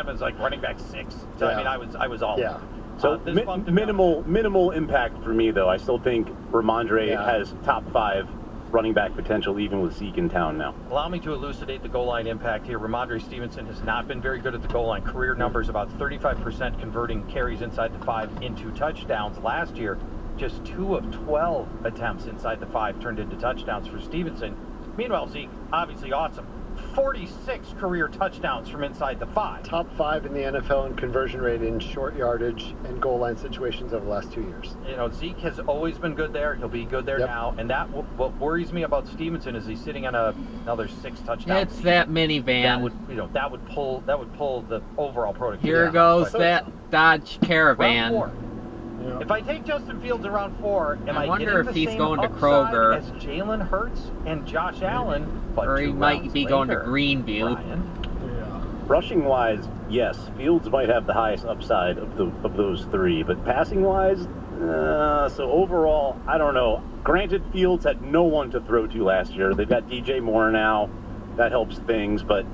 him as like running back 6. So I mean, I was all in. So minimal impact for me, though. I still think Ramondre has top 5 running back potential, even with Zeke in town now. Allow me to elucidate the goal line impact here. Ramondre Stevenson has not been very good at the goal line. Career numbers about 35% converting carries inside the 5 into touchdowns. Last year, just 2 of 12 attempts inside the 5 turned into touchdowns for Stevenson. Meanwhile, Zeke, obviously awesome. 46 career touchdowns from inside the 5. Top 5 in the NFL in conversion rate in short yardage and goal line situations over the last 2 years. You know, Zeke has always been good there. He'll be good there now. And that what worries me about Stevenson is he's sitting on another 6 touchdowns. It's that minivan. That would pull the overall productivity. Here goes that Dodge Caravan. Round 4. If I take Justin Fields around 4, am I wonder getting if the he's same going to upside Kroger as Jalen Hurts and Josh Allen? But or he 2 might rounds be going to later, Greenview. Brian? Rushing wise, yes, Fields might have the highest upside of those 3, but passing wise, so overall, I don't know. Granted, Fields had no one to throw to last year. They've got DJ Moore now. That helps things, but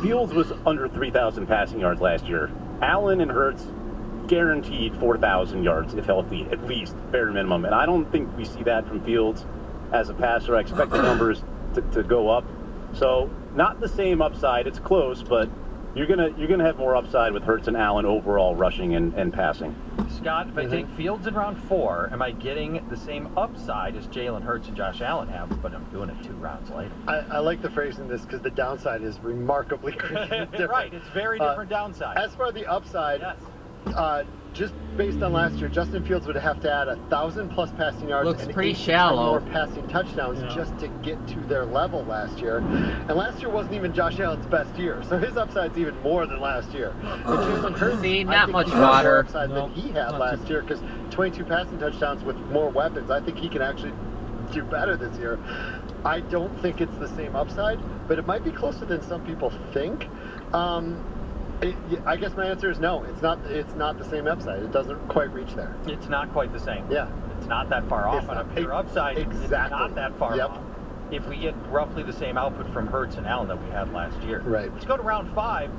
Fields was under 3,000 passing yards last year. Allen and Hurts guaranteed 4,000 yards if healthy, at least, bare minimum. And I don't think we see that from Fields as a passer. I expect the numbers to go up. So not the same upside. It's close, but you're gonna have more upside with Hurts and Allen overall rushing and passing. Scott, if I take Fields in round 4, am I getting the same upside as Jalen Hurts and Josh Allen have, but I'm doing it 2 rounds later? I like the phrasing this because the downside is remarkably different. Right, it's very different downside. As for the upside, yes. Just based on last year, Justin Fields would have to add 1,000+ passing yards Looks and pretty 8 to 10 shallow. more passing touchdowns just to get to their level last year. And last year wasn't even Josh Allen's best year, so his upside's even more than last year. And Jalen Hurts, See, I not think much he has more water. upside than he had last year because 22 passing touchdowns with more weapons. I think he can actually do better this year. I don't think it's the same upside, but it might be closer than some people think. I guess my answer is no. It's not the same upside. It doesn't quite reach there. It's not quite the same. Yeah. It's not that far off on a pure upside. Exactly. It's not that far Yep. off. If we get roughly the same output from Hurts and Allen that we had last year. Right. Let's go to round 5.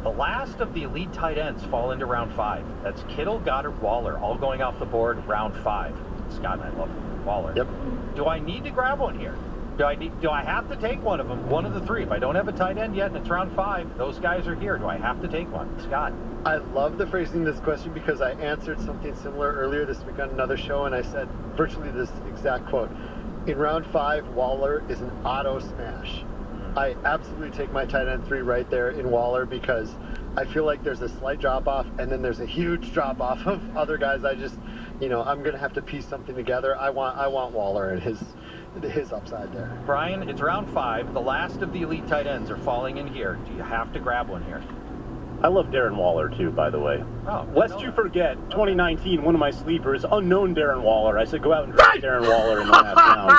The last of the elite tight ends fall into round 5. That's Kittle, Goddard, Waller, all going off the board round 5. Scott and I love Waller. Yep. Do I need to grab one here? Do I have to take one of them? One of the 3. If I don't have a tight end yet and it's round 5, those guys are here. Do I have to take one? Scott? I love the phrasing of this question because I answered something similar earlier this week on another show, and I said virtually this exact quote. In round 5, Waller is an auto smash. I absolutely take my tight end 3 right there in Waller because I feel like there's a slight drop-off and then there's a huge drop-off of other guys. I'm going to have to piece something together. I want Waller and his upside there. Brian, it's round 5. The last of the elite tight ends are falling in here. Do you have to grab one here? I love Darren Waller, too, by the way. Oh, Lest you forget, 2019, one of my sleepers, unknown Darren Waller. I said go out and draft Darren Waller in the last round.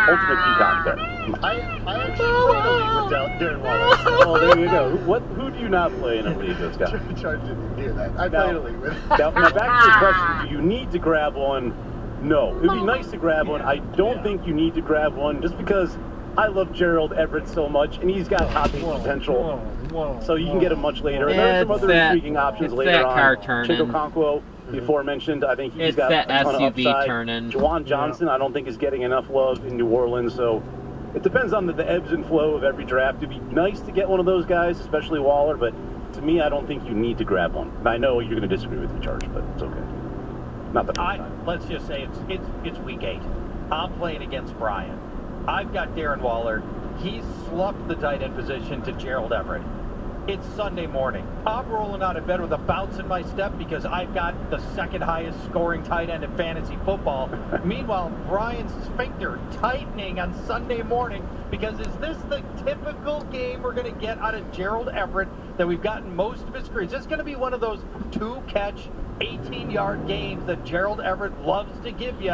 Ultimate peacock there. I actually played a league with Darren Waller. Oh, there you go. Who do you not play in a league with, Scott? Charge didn't do that. I played a league with him. Now, back to your question, do you need to grab one? No. It would be nice to grab one. I don't think you need to grab one just because I love Gerald Everett so much, and he's got top 8 potential. So you can get him much later. And there are some other intriguing options later on. Chico Conquo, before mentioned, I think he's got a ton of upside. Juwan Johnson, I don't think is getting enough love in New Orleans. So it depends on the ebbs and flow of every draft. It'd be nice to get one of those guys, especially Waller, but to me, I don't think you need to grab one. And I know you're going to disagree with me, Charge, but it's okay. Not the first time. Let's just say it's week 8. I'm playing against Brian. I've got Darren Waller. He's slumped the tight end position to Gerald Everett. It's Sunday morning. I'm rolling out of bed with a bounce in my step because I've got the second highest scoring tight end in fantasy football. Meanwhile, Brian's sphincter tightening on Sunday morning because is this the typical game we're going to get out of Gerald Everett that we've gotten most of his career? Is this going to be one of those 2-catch, 18-yard games that Gerald Everett loves to give you?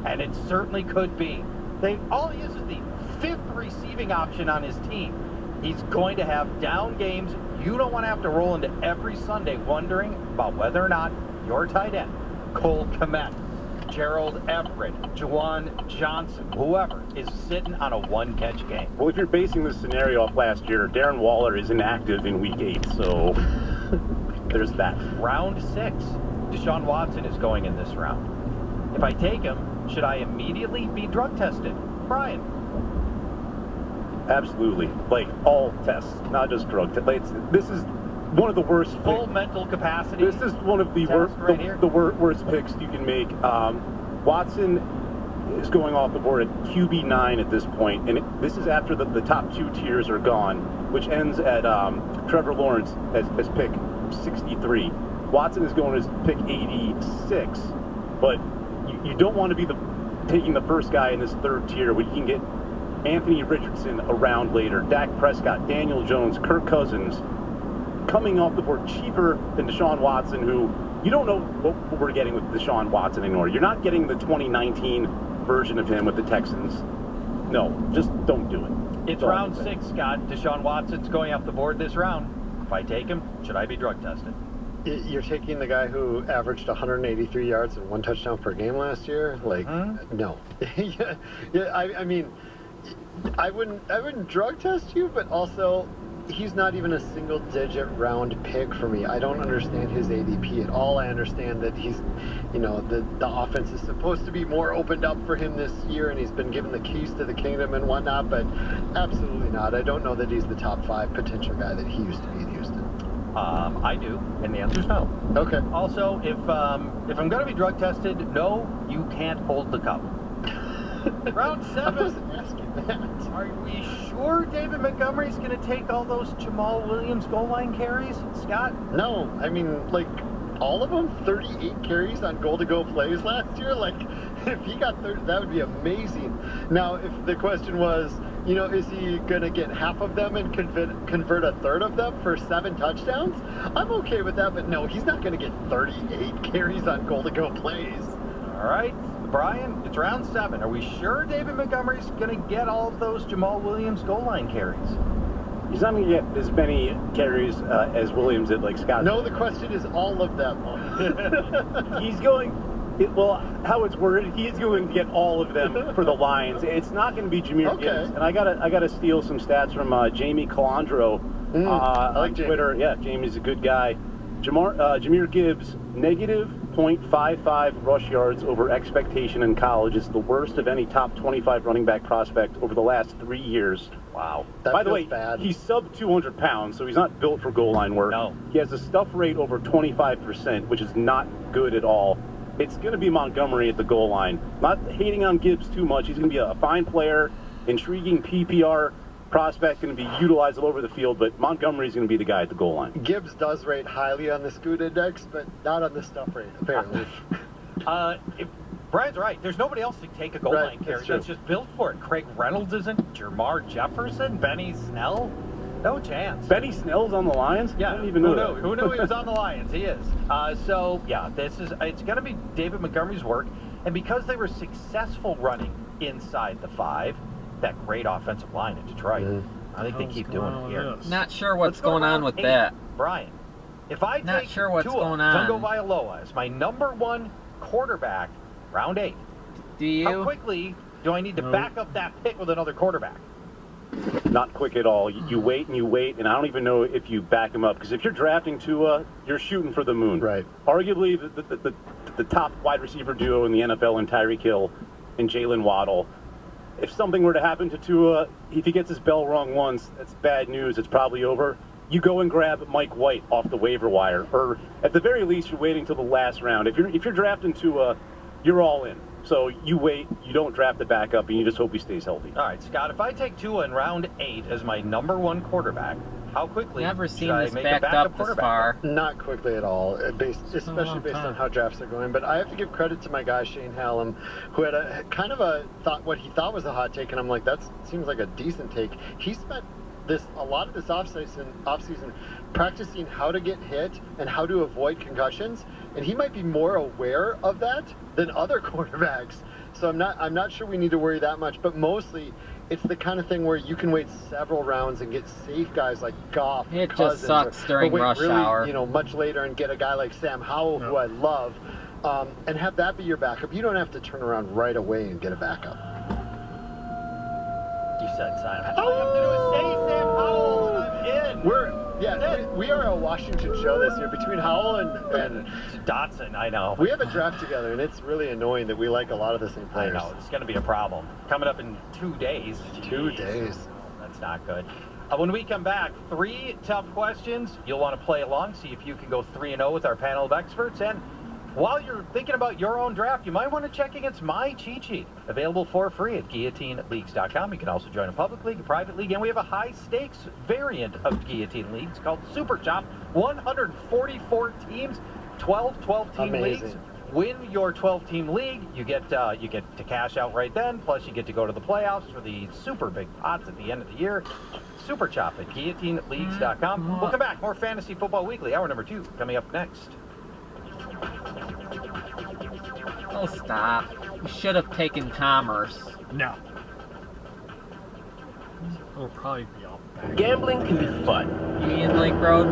And it certainly could be. All he is the 5th receiving option on his team. He's going to have down games. You don't want to have to roll into every Sunday wondering about whether or not your tight end, Cole Kmet, Gerald Everett, Juwan Johnson, whoever is sitting on a one-catch game. Well, if you're basing this scenario off last year, Darren Waller is inactive in Week 8, so there's that. Round 6, Deshaun Watson is going in this round. If I take him, should I immediately be drug tested? Brian. Absolutely. Like, all tests, not just drug tests. This is one of the worst. Full mental capacity. This is one of the worst picks you can make. Watson is going off the board at QB9 at this point, and this is after the top 2 tiers are gone, which ends at Trevor Lawrence as pick 63. Watson is going as pick 86, but you don't want to be taking the first guy in this 3rd tier when you can get Anthony Richardson a round later, Dak Prescott, Daniel Jones, Kirk Cousins, coming off the board cheaper than Deshaun Watson, who you don't know what we're getting with Deshaun Watson anymore. You're not getting the 2019 version of him with the Texans. No, just don't do it. It's round 6, Scott. Deshaun Watson's going off the board this round. If I take him, should I be drug tested? You're taking the guy who averaged 183 yards and 1 touchdown per game last year? Like, no. I mean, I wouldn't drug test you, but also he's not even a single-digit round pick for me. I don't understand his ADP at all. I understand that he's, the offense is supposed to be more opened up for him this year, and he's been given the keys to the kingdom and whatnot, but absolutely not. I don't know that he's the top 5 potential guy that he used to be in Houston. I do, and the answer's no. Okay. Also, if I'm going to be drug tested, no, you can't hold the cup. Round 7. I wasn't asking that. Are we sure David Montgomery's going to take all those Jamal Williams goal line carries, Scott? No, I mean, like, all of them, 38 carries on goal-to-go plays last year. Like, if he got 30, that would be amazing. Now, if the question was, is he going to get half of them and convert a third of them for 7 touchdowns? I'm okay with that, but no, he's not going to get 38 carries on goal-to-go plays. All right, Brian, it's round 7. Are we sure David Montgomery's going to get all of those Jamal Williams goal line carries? He's not going to get as many carries as Williams did, like Scott. No, the question is all of them. He's going... how it's worded, he's going to get all of them for the Lions. It's not going to be Jahmyr Gibbs. And I gotta steal some stats from Jamie Calandro on Twitter. Yeah, Jamie's a good guy. Jahmyr Gibbs, negative .55 rush yards over expectation in college. Is the worst of any top 25 running back prospect over the last 3 years. Wow. By the way, he's sub 200 pounds, so he's not built for goal line work. No. He has a stuff rate over 25%, which is not good at all. It's going to be Montgomery at the goal line. Not hating on Gibbs too much. He's going to be a fine player, intriguing PPR prospect, going to be utilized all over the field, but Montgomery's going to be the guy at the goal line. Gibbs does rate highly on the Scoot Index, but not on the stuff rate, apparently. Brian's right. There's nobody else to take a goal line carry that's just built for it. Craig Reynolds isn't. Jamar Jefferson, Benny Snell. No chance. Benny Snell's on the Lions? Yeah. I didn't even know that. Who knew he was on the Lions? He is. It's going to be David Montgomery's work. And because they were successful running inside the 5, that great offensive line in Detroit, I think they keep doing it here. Not sure what's going on with that. Brian, if I Not take sure what's Tua going on. Tagovailoa as my number 1 quarterback, round 8, Do you? how quickly do I need to back up that pick with another quarterback? Not quick at all. You wait and you wait, and I don't even know if you back him up. Because if you're drafting Tua, you're shooting for the moon. Right. Arguably the top wide receiver duo in the NFL in Tyreek Hill and Jalen Waddle. If something were to happen to Tua, if he gets his bell rung once, that's bad news. It's probably over. You go and grab Mike White off the waiver wire, or at the very least, you're waiting till the last round. If you're drafting Tua, you're all in. So you wait, you don't draft the backup, and you just hope he stays healthy. All right, Scott, if I take Tua in round 8 as my number 1 quarterback, how quickly Never should seen I this make backed a backup up this quarterback? far. Not quickly at all, especially based on how drafts are going. But I have to give credit to my guy, Shane Hallam, who had what he thought was a hot take, and I'm like, that seems like a decent take. He spent a lot of this offseason practicing how to get hit and how to avoid concussions, and he might be more aware of that than other quarterbacks. So I'm not sure we need to worry that much, but mostly it's the kind of thing where you can wait several rounds and get safe guys like Goff, It Cousins, just sucks during or wait rush really, hour. much later and get a guy like Sam Howell, who I love. and have that be your backup. You don't have to turn around right away and get a backup. You said sign up. All you have to do is say Sam Howell and I'm in. We are a Washington show this year between Howell and Dotson, I know. we have a draft together, and it's really annoying that we like a lot of the same I players. know. It's going to be a problem. Coming up in 2 days. 2 days. That's not good. When we come back, 3 tough questions. You'll want to play along, see if you can go 3-0 with our panel of experts. And while you're thinking about your own draft, you might want to check against my cheat sheet. Available for free at guillotineleagues.com. You can also join a public league, a private league, and we have a high-stakes variant of Guillotine Leagues called Super Chop. 144 teams, 12-team Amazing. leagues. Win your 12-team league, you get to cash out right then, plus you get to go to the playoffs for the super big pots at the end of the year. Super Chop at guillotineleagues.com. We'll come back. More Fantasy Football Weekly, hour number 2, coming up next. Oh, stop. You should have taken commerce. No. It'll probably be all back. Gambling can be fun, Union Lake Road.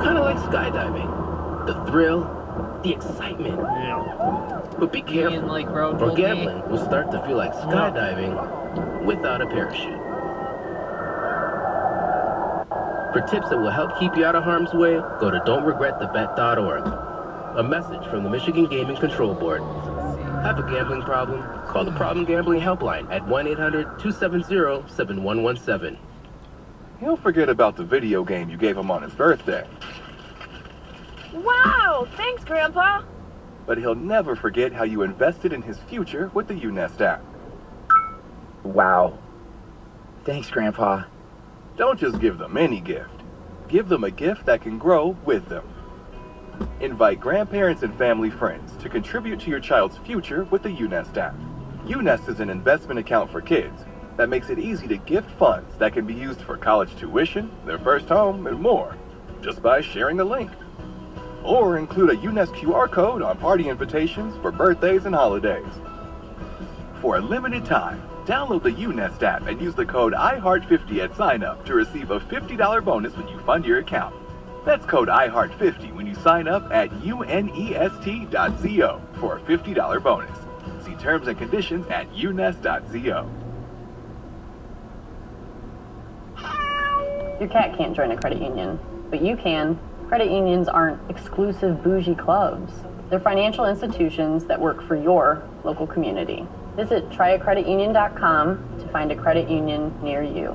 kind of like skydiving. The thrill, the excitement. Yeah. But be Union careful, Lake Road or will be. gambling will start to feel like skydiving without a parachute. For tips that will help keep you out of harm's way, go to don'tregretthebet.org. A message from the Michigan Gaming Control Board. Have a gambling problem? Call the Problem Gambling Helpline at 1-800-270-7117. He'll forget about the video game you gave him on his birthday, Wow! Thanks, Grandpa! but he'll never forget how you invested in his future with the UNest app. Wow. Thanks, Grandpa. Don't just give them any gift. Give them a gift that can grow with them. Invite grandparents and family friends to contribute to your child's future with the UNest app. UNest is an investment account for kids that makes it easy to gift funds that can be used for college tuition, their first home, and more, just by sharing a link. Or include a UNest QR code on party invitations for birthdays and holidays. For a limited time, download the UNest app and use the code IHEART50 at sign up to receive a $50 bonus when you fund your account. That's code IHEART50 when you sign up at unest.co for a $50 bonus. See terms and conditions at unest.co. Your cat can't join a credit union, but you can. Credit unions aren't exclusive bougie clubs. They're financial institutions that work for your local community. Visit tryacreditunion.com to find a credit union near you.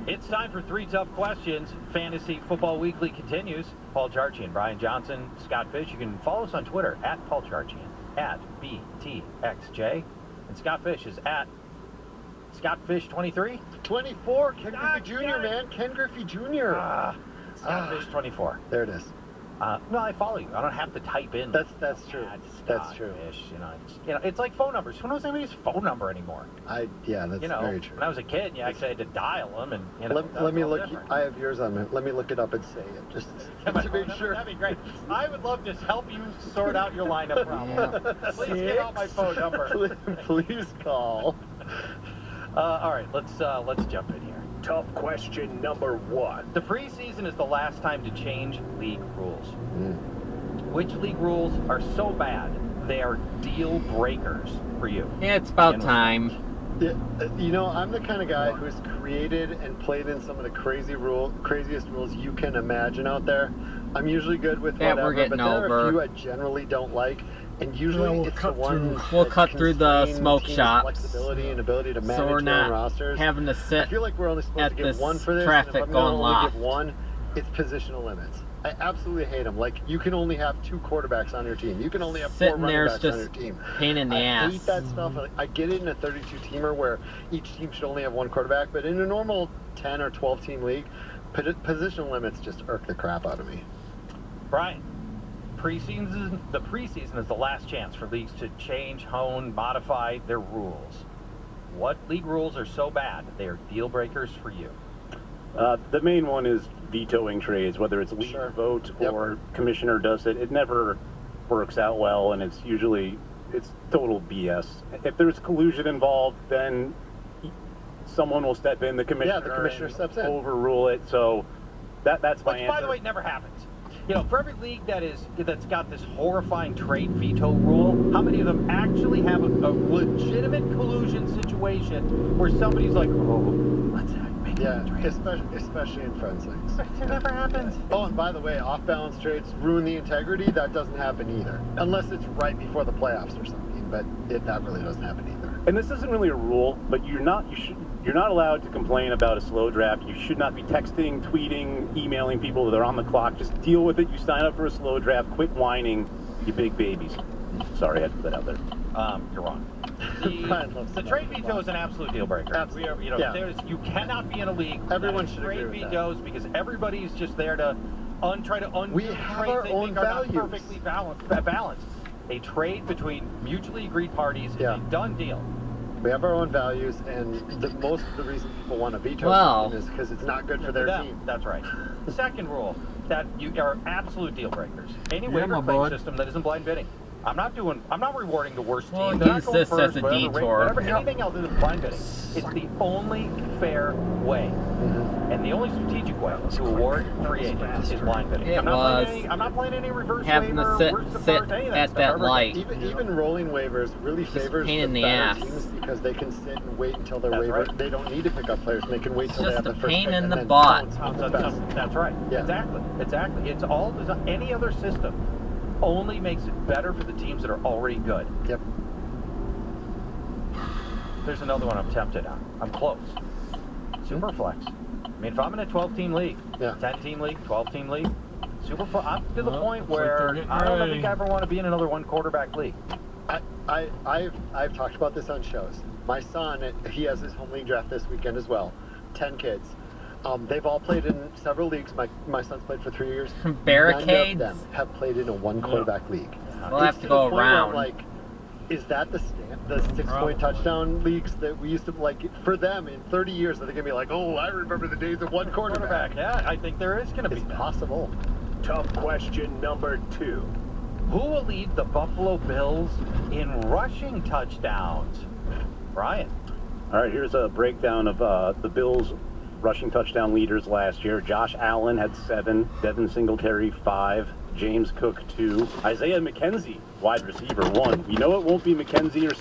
It's time for 3 tough questions. Fantasy Football Weekly continues. Paul Charchian, Brian Johnson, Scott Fish. You can follow us on Twitter at Paul Charchian, at BTXJ. And Scott Fish is at ScottFish23. 24, Ken Griffey Jr., man. Ken Griffey Jr. ScottFish24. There it is. No, I follow you. I don't have to type in. That's true. That's true. Fish, it's like phone numbers. Who knows anybody's phone number anymore? That's very true. When I was a kid, you actually had to dial them, and Let me look. different. I have yours on me. Let me look it up and say it, just to make sure. That'd be great. I would love to help you sort out your lineup problem. Please give out my phone number. Please call. All right, let's jump in here. Tough question number 1. The preseason is the last time to change league rules. Which league rules are so bad they are deal breakers for you? Yeah, it's about time. Yeah, I'm the kind of guy who's created and played in some of the craziest rules you can imagine out there. I'm usually good with Yeah, whatever, we're getting but there are over. a few I generally don't like. And usually it's the one We'll that cut through the constrain smoke teams' shops. flexibility and ability to manage So we're their own not rosters. having to I sit feel like we're only supposed at to give this one for this. traffic and if I'm going gonna only lost. give one, it's positional limits. I absolutely hate them. Like, you can only have 2 quarterbacks on your team. You can only have 4 Sitting running there is backs on your just team. pain in the I ass. hate that stuff. I get it in a 32-teamer where each team should only have 1 quarterback, but in a normal 10 or 12-team league, positional limits just irk the crap out of me. Brian, the preseason is the last chance for leagues to change, hone, modify their rules. What league rules are so bad that they are deal breakers for you? The main one is vetoing trades, whether it's league vote or commissioner does it. It never works out well, and it's usually it's total BS. If there's collusion involved, then someone will step in. The commissioner, the commissioner and steps in. overrule it. So that's my Which, answer. by the way, never happens. You know, for every league that's got this horrifying trade veto rule, how many of them actually have a legitimate collusion situation where somebody's like, oh, let's make Yeah, a trade. especially in friends leagues. It never happens. Oh, and by the way, off-balance trades ruin the integrity. That doesn't happen either, unless it's right before the playoffs or something. But that really doesn't happen either. And this isn't really a rule, but you're not allowed to complain about a slow draft. You should not be texting, tweeting, emailing people that are on the clock. Just deal with it. You sign up for a slow draft. Quit whining, you big babies. Sorry, I had to put that out there. You're wrong. Brian loves The to trade know. veto is an absolute deal breaker. Absolutely. You cannot be in a league. Everyone that has should agree trade with that. vetoes because everybody's just there to try to undo We have trades our they own think are not values. perfectly balanced. A trade between mutually agreed parties is a done deal. We have our own values, and most of the reason people want to veto Well. something is because it's not good for their Yeah, team. that's right. The second rule that you are absolute deal breakers. Any Yeah, waiver my claim bud. system that isn't blind bidding. I'm not rewarding the worst Well, team. They're not use going this first, as a whatever, detour. Whatever, Yep. anything else is blind bidding. It's the only fair way. And the only strategic way to award free agents is blind bidding. It I'm not was playing any reverse having waiver, to worst to sit first, any of at stuff that ever. light. Even rolling waivers really Just a favors pain the in the better ass. teams because they can sit and wait until their That's waiver. right. They don't need to pick up players. And they can wait It's till they just have the a first pain pick in and the then butt. pounce on the best. That's right. Yeah. Exactly. It's all designed. Any other system only makes it better for the teams that are already good. Yep. There's another one I'm tempted on. I'm close. Superflex. I mean, if I'm in a 12-team league, 10-team league, 12-team league, Superflex, I'm to the point looks like they're where getting I don't ready. think I ever want to be in another one-quarterback league. I've talked about this on shows. My son, he has his home league draft this weekend as well. 10 kids. They've all played in several leagues. My son's played for 3 years. Barricades? None of them have played in a one-quarterback league. We'll It's have to the go point where I'm around. like, is that the six-point touchdown leagues that we used to like? For them, in 30 years, are they gonna be like, oh, I remember the days of one quarterback? Yeah, I think there is going to be It's that. possible. Tough question number 2. Who will lead the Buffalo Bills in rushing touchdowns? Brian. All right, here's a breakdown of the Bills' rushing touchdown leaders last year. Josh Allen had 7, Devin Singletary 5, James Cook 2, Isaiah McKenzie, wide receiver 1. You know it won't be McKenzie or